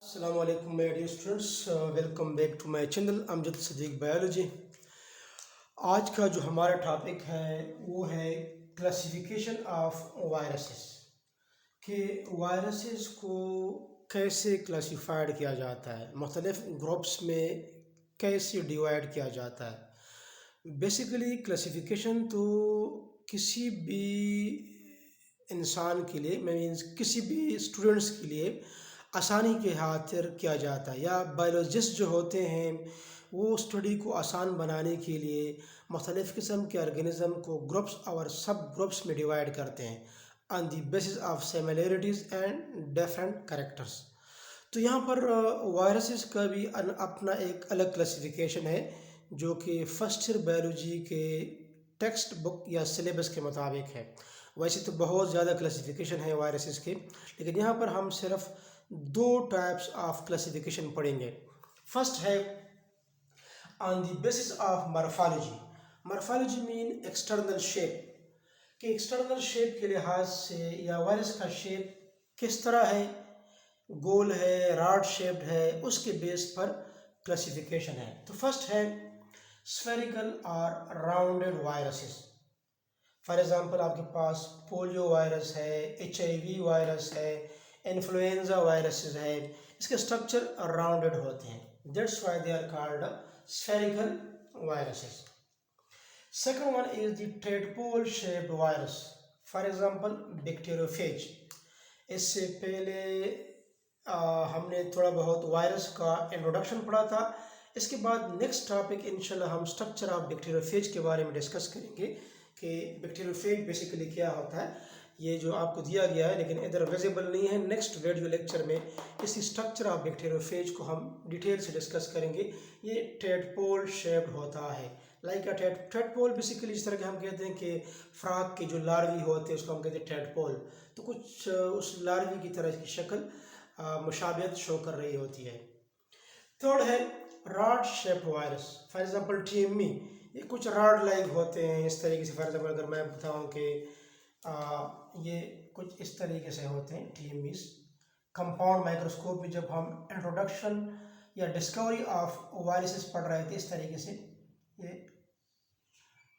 अस्सलाम वालेकुम my dear students, welcome back to my channel Amjad Sadiq biology. आज का जो हमारा टॉपिक है वो है क्लासिफिकेशन ऑफ वायरसेस, कि वायरसेस को कैसे क्लासिफाइड किया जाता है, मुख्तलिफ ग्रुप्स में कैसे डिवाइड किया जाता है। बेसिकली क्लासिफिकेशन तो किसी भी इंसान के लिए मीन्स किसी भी स्टूडेंट्स के लिए आसानी के खातिर किया जाता है, या बायोलॉजिस्ट जो होते हैं वो स्टडी को आसान बनाने के लिए मुख्तलिफ़ किस्म के ऑर्गेनिज़म को ग्रुप्स और सब ग्रुप्स में डिवाइड करते हैं on the basis of similarities and different characters. तो यहाँ पर वायरसेस का भी अपना एक अलग क्लासिफिकेशन है, जो कि फर्स्ट ईयर बायोलॉजी के टेक्स्ट बुक या सिलेबस के मुताबिक है। वैसे तो बहुत ज़्यादा क्लासिफिकेशन है वायरसेस के, लेकिन यहाँ पर हम सिर्फ दो टाइप्स ऑफ क्लासिफिकेशन पढ़ेंगे। फर्स्ट है on the basis of morphology. Morphology mean external shape, कि एक्सटर्नल शेप के लिहाज से या वायरस का शेप किस तरह है, गोल है, रॉड शेप्ड है, उसके बेस पर क्लासिफिकेशन है। तो फर्स्ट है स्फेरिकल और राउंडेड वायरसेस। फॉर एग्जांपल आपके पास पोलियो वायरस है, HIV वायरस है, इन्फ्लुएंजा वायरसेस है, इसके स्ट्रक्चर राउंडेड होते हैं, that's why they are called spherical viruses. Second one is the tadpole shaped virus, for example bacteriophage. इससे पहले हमने थोड़ा बहुत वायरस का इंट्रोडक्शन पढ़ा था। इसके बाद नेक्स्ट टॉपिक इंशाल्लाह हम स्ट्रक्चर ऑफ बैक्टीरियोफेज के बारे में डिस्कस करेंगे कि बैक्टीरियोफेज बेसिकली क्या होता है। ये जो आपको दिया गया है लेकिन इधर विजिबल नहीं है, नेक्स्ट वीडियो लेक्चर में इसी स्ट्रक्चर ऑफ बैक्टीरियोफेज को हम डिटेल से डिस्कस करेंगे। ये ट्रेडपोल शेप्ड होता है, लाइक अ ट्रेडपोल बेसिकली जिस तरह के हम कहते हैं कि फ्रॉग के जो लार्वी होते हैं उसको हम कहते हैं ट्रेडपोल, तो कुछ उस लार्वी की तरह की शक्ल मुशाबियत शो कर रही होती है। थर्ड है rod shaped virus, for example TME, ये कुछ रॉड लाइक होते हैं इस तरीके से। फॉर एग्जांपल अगर मैं बताऊं कि ये कुछ इस तरीके से होते हैं TMEs। कंपाउंड माइक्रोस्कोप में जब हम इंट्रोडक्शन या डिस्कवरी ऑफ वायरसेस पढ़ रहे थे, इस तरीके से ये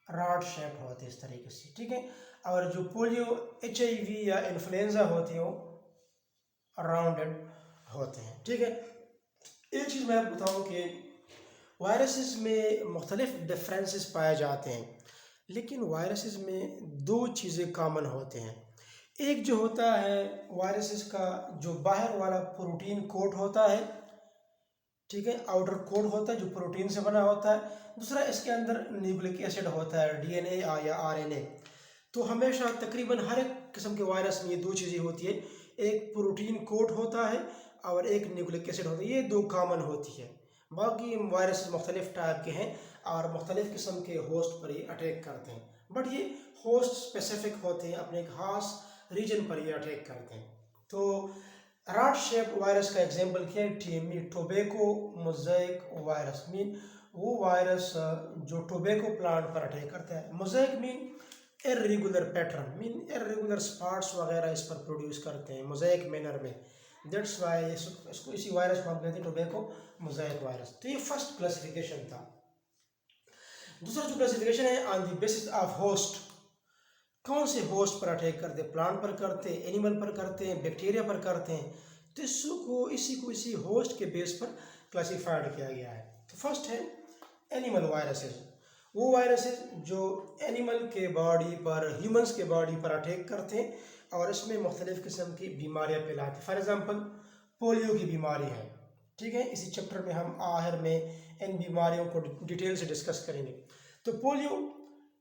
रॉड शेप होते हैं इस तरीके से, ठीक है। और जो पोलियो, HIV या इन्फ्लुएंजा होती है वो राउंडेड होते हैं, ठीक है। एक चीज़ मैं आपको बताऊँ कि वायरसेस में मुख्तलिफ डिफरेंसेस पाए जाते हैं, लेकिन वायरसेस में दो चीज़ें कॉमन होते हैं। एक जो होता है वायरसेस का जो बाहर वाला प्रोटीन कोट होता है, ठीक है, आउटर कोट होता है जो प्रोटीन से बना होता है। दूसरा इसके अंदर न्यूक्लिक एसिड होता है, DNA या RNA। तो हमेशा तकरीबन हर एक किस्म के वायरस में ये दो चीज़ें होती है, एक प्रोटीन कोट होता है और एक न्यूक्लिक एसिड होता है, ये दो कॉमन होती है। बाकी वायरस मुख्तलिफ टाइप के हैं और मुख्तलिफ किस्म के होस्ट पर ये अटैक करते हैं, बट ये होस्ट स्पेसिफिक होते हैं, अपने खास रीजन पर ये अटैक करते हैं। तो रॉड शेप वायरस का एग्जांपल क्या है, TME, tobacco mosaic virus. Mean वो वायरस जो टोबैको प्लांट पर अटैक करता है। Mosaic mean irregular pattern, mean irregular spots वगैरह इस पर प्रोड्यूस करते हैं मोज़ेक मैनर में, दैट्स वाई इसको इसी वायरस को हम कहते हैं टोबैको मोज़ेक वायरस। तो ये फर्स्ट क्लासिफिकेशन था। दूसरा जो क्लासिफिकेशन है on the basis of host, कौन से होस्ट पर अटैक करते हैं, प्लांट पर करते हैं, एनिमल पर करते हैं, बैक्टीरिया पर करते हैं, तो इसी होस्ट के बेस पर क्लासिफाइड किया गया है। तो फर्स्ट है एनिमल वायरसेस, वो वायरसेस जो एनिमल के बॉडी पर, ह्यूमंस के बॉडी पर अटैक करते हैं और इसमें मुख्तलिफ़ किस्म की बीमारियाँ फैलाते हैं। फॉर एग्ज़ाम्पल पोलियो की बीमारी है, ठीक है। इसी चैप्टर में हम आखिर में इन बीमारियों को डिटेल से डिस्कस करेंगे। तो पोलियो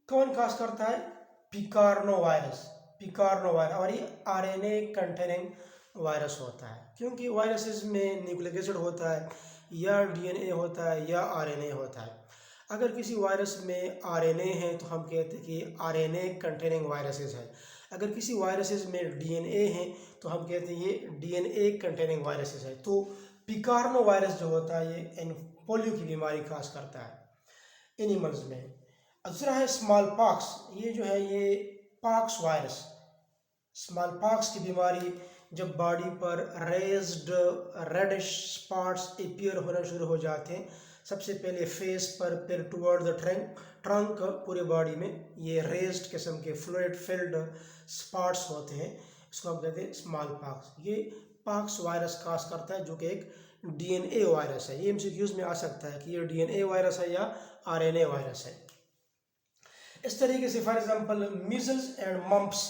कौन काज करता है, पिकारनो वायरस, और ये RNA कंटेनिंग वायरस होता है, क्योंकि वायरसेस में न्यूक्लिक एसिड होता है या DNA होता है या RNA होता है। अगर किसी वायरस में RNA है तो हम कहते हैं कि RNA कंटेनिंग वायरसेस है। अगर किसी वायरसेस में DNA है तो हम कहते हैं ये DNA कंटेनिंग वायरसेस है। तो पिकारनो वायरस जो होता है ये पोलियो की बीमारी खास करता है एनिमल्स में। दूसरा है स्मॉल पॉक्स, ये जो है ये पॉक्स वायरस, स्मॉल पॉक्स की बीमारी जब बॉडी पर रेज्ड रेडिश स्पॉट्स अपीयर होना शुरू हो जाते हैं, सबसे पहले फेस पर, फिर टुवर्ड द ट्रंक, पूरे बॉडी में ये रेज्ड किस्म के फ्लूइड फिल्ड स्पॉट्स होते हैं, इसको हम कहते हैं स्मॉल पॉक्स। ये पॉक्स वायरस काज करता है, जो कि एक डीएनए वायरस है। ये एमसीक्यूज में आ सकता है कि ये डीएनए वायरस है या आरएनए वायरस है। इस तरीके से for example measles and mumps,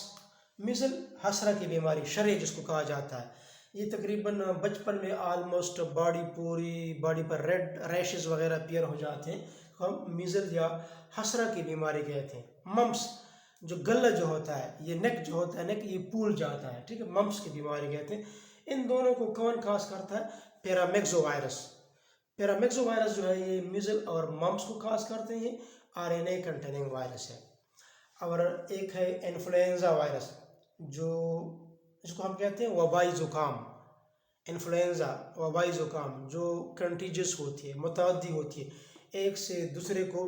measle हसरा की बीमारी, शरय जिसको कहा जाता है, ये तकरीबन बचपन में ऑलमोस्ट पूरी बॉडी पर रेड रैशेस वगैरह अपीयर हो जाते हैं, हम मीजल या हसरा की बीमारी कहते हैं। मम्प्स जो गला जो होता है, ये नेक जो होता है, नेक ये फूल जाता है, ठीक है, मम्प्स की बीमारी कहते हैं। इन दोनों को कौन खास करता है? पैरामेक्सो वायरस। पैरामेक्सो वायरस जो है ये मीजल और मम्प्स को खास करते हैं, ये आरएनए कंटेनिंग वायरस है। और एक है इन्फ्लुएंजा वायरस, जो इसको हम कहते हैं वबाई ज़ुकाम। इन्फ्लुएंजा, वबाई ज़ुकाम जो कंटीजियस होती है, मुतअद्दी होती है, एक से दूसरे को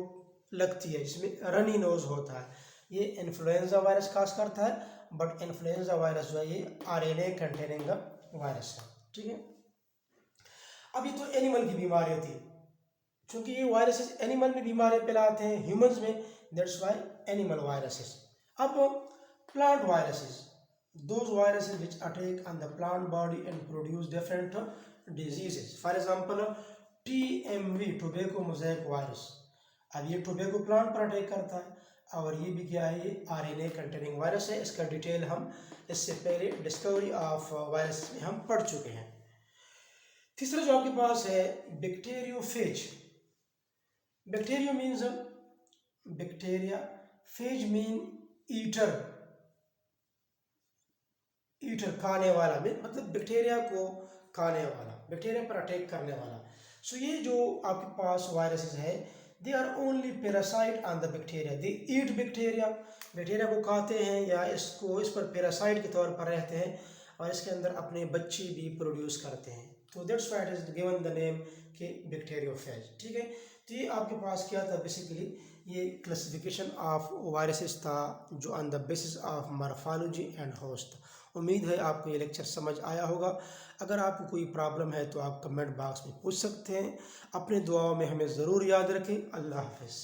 लगती है, जिसमें रनी नोज होता है, ये इन्फ्लुएंजा वायरस खास करता है। बट इन्फ्लुएंजा वायरस जो है ये आरएनए कंटेनिंग वायरस है, ठीक है। अब ये तो एनिमल की बीमारी थी, क्योंकि ये वायरसेस एनिमल में बीमारियां फैलाते हैं, ह्यूमंस में, दैट्स व्हाई एनिमल वायरसेस। अब plant viruses, those viruses which attack on the plant body and produce different diseases. For example, TMV, tobacco mosaic virus। अब ये टोबैको प्लांट पर अटैक करता है, और ये भी क्या है? ये आरएनए कंटेनिंग वायरस है। इसका डिटेल हम इससे पहले डिस्कवरी ऑफ वायरस में हम पढ़ चुके हैं। तीसरा जो आपके पास है bacteriophage. Bacterio means bacteria, phase mean eater, eater खाने वाला, मतलब बैक्टीरिया को खाने वाला, बैक्टीरिया पर अटैक करने वाला। सो ये जो आपके पास वायरसेस है, they are only parasite on the bacteria, they eat bacteria, bacteria को खाते हैं या इस पर पैरासाइट के तौर पर रहते हैं, और इसके अंदर अपने बच्चे भी प्रोड्यूस करते हैं। तो that's why it is given the name के बैक्टीरियोफेज, ठीक है। तो ये आपके पास क्या था? बेसिकली ये क्लासिफिकेशन ऑफ वायरसेस था, जो on the basis of morphology and host. उम्मीद है आपको ये लेक्चर समझ आया होगा। अगर आपको कोई प्रॉब्लम है तो आप कमेंट बॉक्स में पूछ सकते हैं। अपने दुआओं में हमें ज़रूर याद रखें। अल्लाह हाफ़िज़।